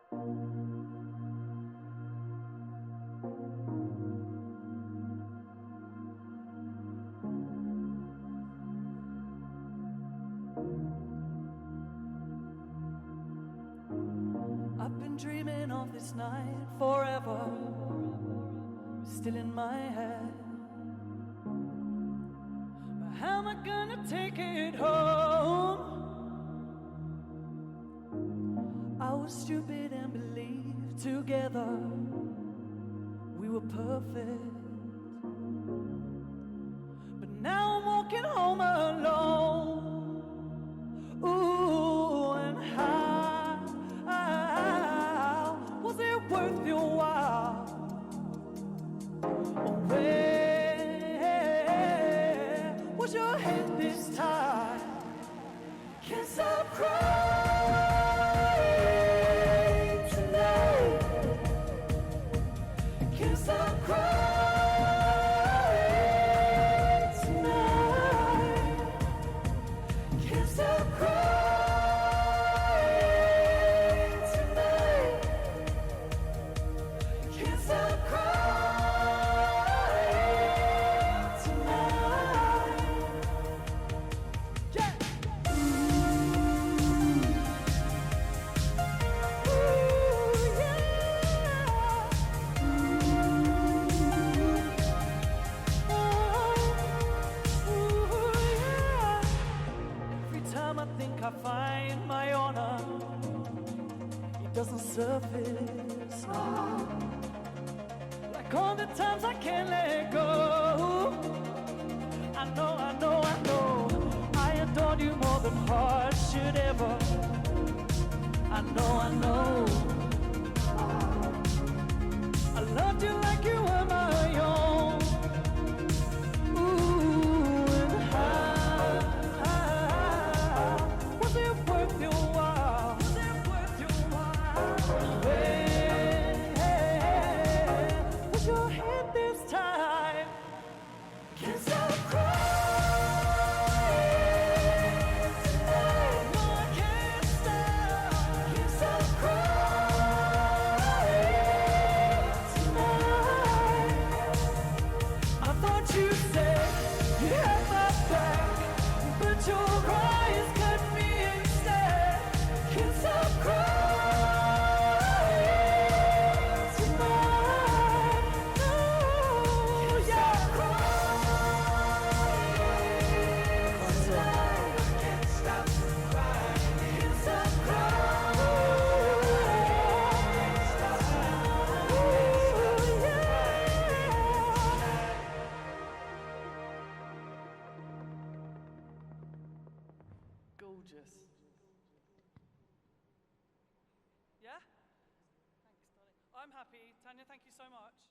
I've been dreaming of this night forever, still in my head. But how am I gonna take it home? I was stupid and believed together we were perfect. But now I'm walking home alone. Ooh, and how was it worth your while? Or where was your head this time? Can't stop crying tonight. Can't stop crying tonight. Can't stop crying tonight. Can't stop crying tonight. Yeah. Ooh, yeah. Ooh, yeah. Every time I think I find my honor, it doesn't surface. Like all the times I can't let go. I know, I know, I know. I adored you more than hearts should ever. I know, I know. I loved you like you were my own. Ooh, and how was it worth your while? Was it worth your while? Where was your head this time? Can't stop crying tonight. No, I can't stop. Can't stop crying tonight. I thought you said you had my back, but your eyes cut me instead. Can't stop crying tonight. No, yeah. Can't stop crying. Can't stop crying. Gorgeous. Yeah? Thanks, darling. I'm happy. Tanya, thank you so much.